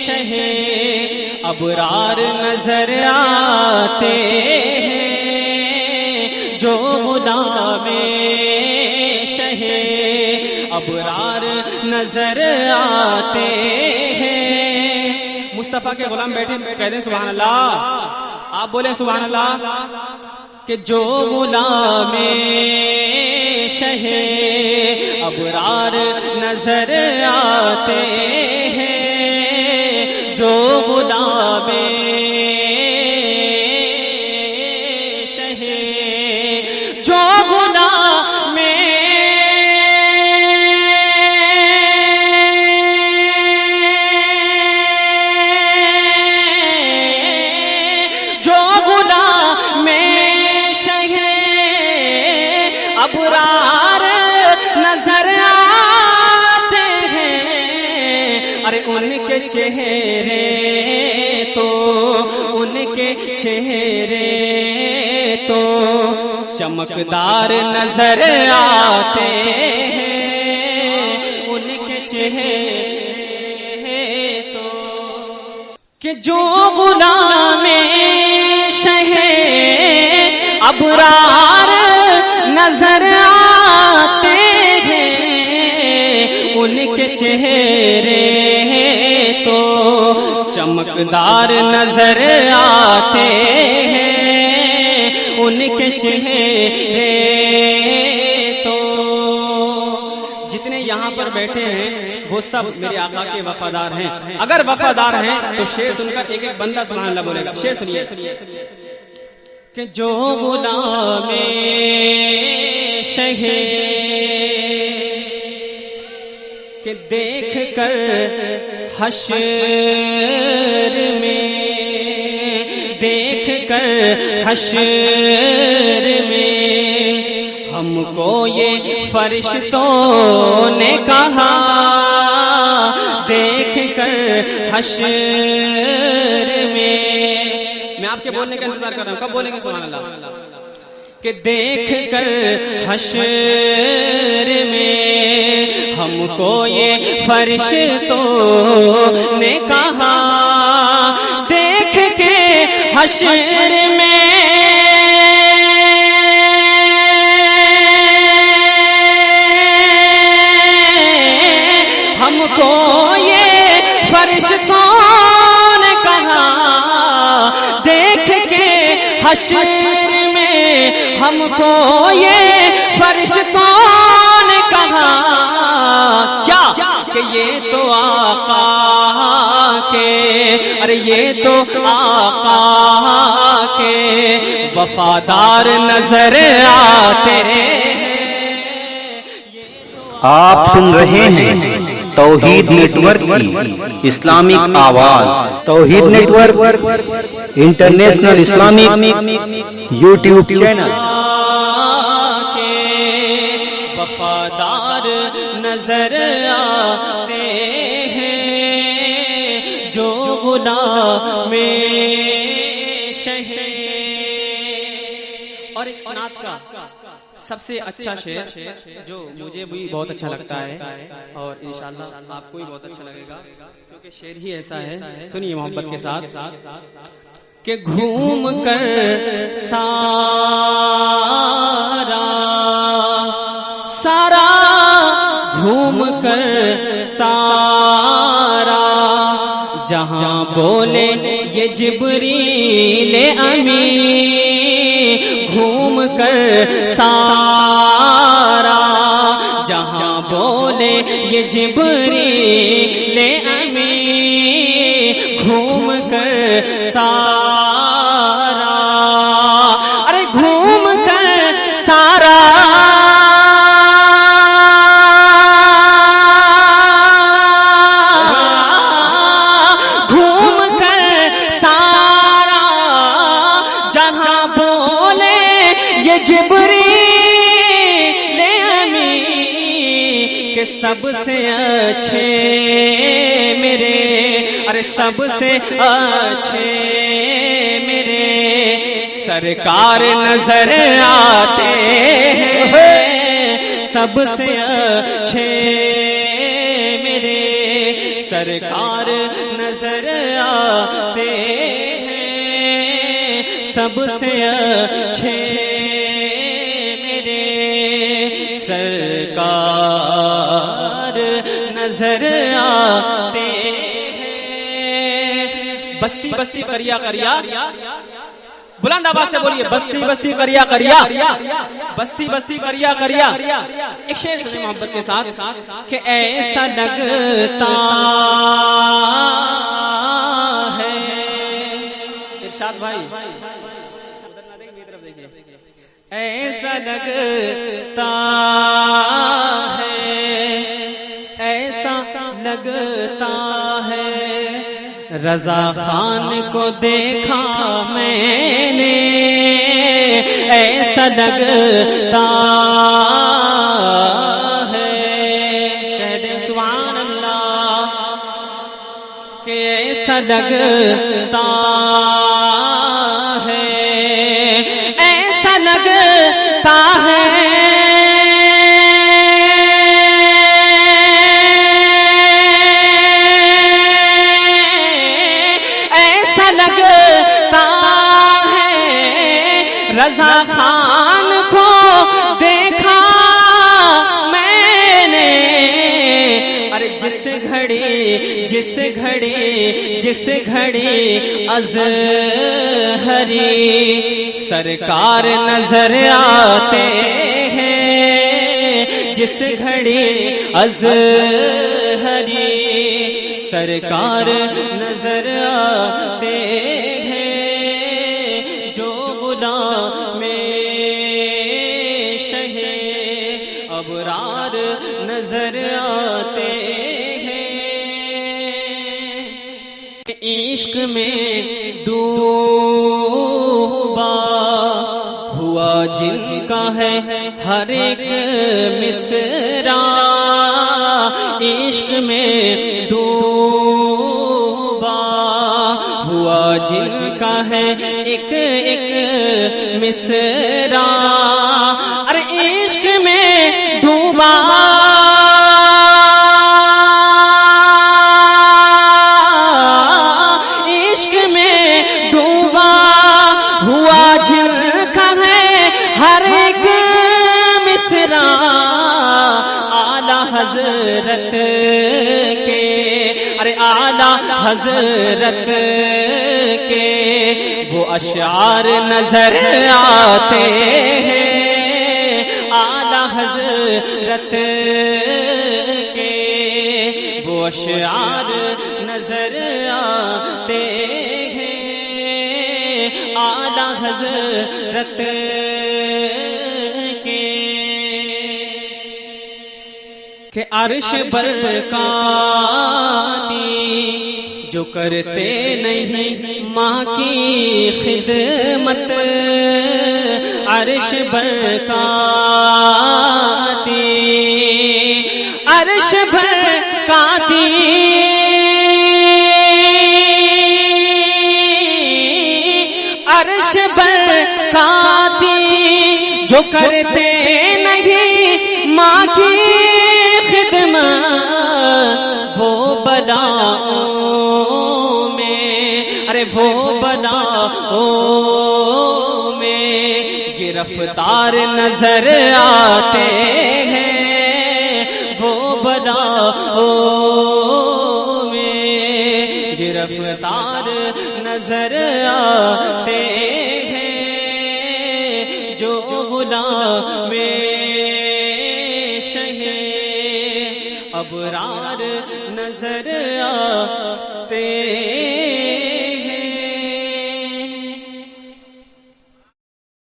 شہ ابرار نظر آتے ہیں، جو غلام شہ ابرار نظر آتے ہیں۔ مصطفیٰ کے غلام بیٹھے کہہ دیں سبحان اللہ، آپ بولیں سبحان اللہ، کہ جو غلام شہ ابرار نظر آتے ہیں، جو غلام شہ جو غلام جو غلام شہ ابرار نظر آتے ہیں، ارے ان کے چہرے تو ان کے چہرے تو چمکدار نظر آتے ہیں، ان کے چہرے تو کہ جو غلام شہ ابرار نظر آتے ہیں، ان کے چہرے تو چمکدار نظر آتے ہیں، ان کے چہرے تو جتنے یہاں پر بیٹھے ہیں وہ سب میرے آقا کے وفادار ہیں۔ اگر وفادار ہیں تو شعر سن کر ایک ایک بندہ سبحان اللہ بولے گا۔ شعر سنیے کہ جو غلام شہ کہ دیکھ کر حشر میں، دیکھ کر حشر میں ہم کو یہ فرشتوں نے کہا، دیکھ کر حشر میں آپ کے بولنے کا انتظار کر رہا ہوں، کب بولیں گے سبحان اللہ، کہ دیکھ کر حشر میں ہم کو یہ فرشتوں نے کہا، دیکھ کے حشر میں ہم کو یہ فرشتوں نے کہا، دیکھ کے حشر میں ہم کو یہ فرشتوں نے کہا، کیا کہ یہ تو آقا کے، ارے یہ تو آقا کے وفادار نظر آتے ہیں۔ آپ سن رہے ہیں توحید نیٹ ورک کی اسلامک آواز، Tawheed network international Islamic YouTube channel. وفادار نظر آتے ہیں، جو غلام شہ۔ اور ایک سنات کا سب سے اچھا شعر جو مجھے بھی بہت اچھا لگتا ہے اور انشاءاللہ آپ کو بھی بہت اچھا لگے گا، کیونکہ شعر ہی ایسا ہے، سنیے محبت کے ساتھ کہ گھوم کر سارا گھوم کر سارا جہاں بولے یہ جبریل امین، گھوم کر سارا جہاں بولے یہ جبریل امین، گھوم کر سارا، ارے گھوم کر سارا جبریل امین کہ سب سے اچھے میرے، ارے سب سے اچھے میرے سرکار نظر آتے ہیں، سب سے اچھے میرے سرکار نظر آتے ہیں، سب سے اچھے میرے سرکار نظر آتے ہیں۔ بستی بستی کریا کریا، بلند آواز سے بولیے، بستی بستی کریا کریا، بستی بستی کریا کریا۔ ایک شعر سے محبت کے ساتھ کہ ایسا لگتا ہے، ارشاد بھائی ادھر نہ دیکھ میری طرف دیکھیے، ایسا لگتا ہے، ایسا لگتا ہے رضا خان کو دیکھا میں نے، ایسا لگتا ہے، کہہ دیں سبحان اللہ، کہ ایسا لگتا ہے، ایسا لگتا ہے رضا خان کو دیکھا میں نے، ارے جس گھڑی ازہری سرکار نظر آتے ہیں، جس گھڑی ازہری سرکار نظر آتے ہیں، جو غلام شہ ابرار نظر آتے ہیں، عشق میں ڈوبا ہوا جن کا ہے ہر ایک مصرع، عشق میں ڈوبا ہوا جن کا ہے ایک ایک مصرع، ارے عشق میں ڈوبا عشق میں ڈوبا ہوا جن کا ہے ہر ایک مصرع، اعلی حضرت کے، ارے اعلی حضرت کے وہ اشعار نظر آتے ہیں، اعلی حضرت کے وہ اشعار نظر آتے ہیں، اعلی حضرت کے کہ عرش برکاتی جو کرتے نہیں ماں کی خدمت، عرش برکاتی عرش برکاتی عرش برکاتی جو کرتے نہیں ماں کی خدمت، وہ بلاؤں میں، ارے وہ بلاؤں میں گرفتار نظر آتے ہیں، وہ بلاؤں میں گرفتار نظر آتے ہیں، جو غلام شہ ابرار نظر آتے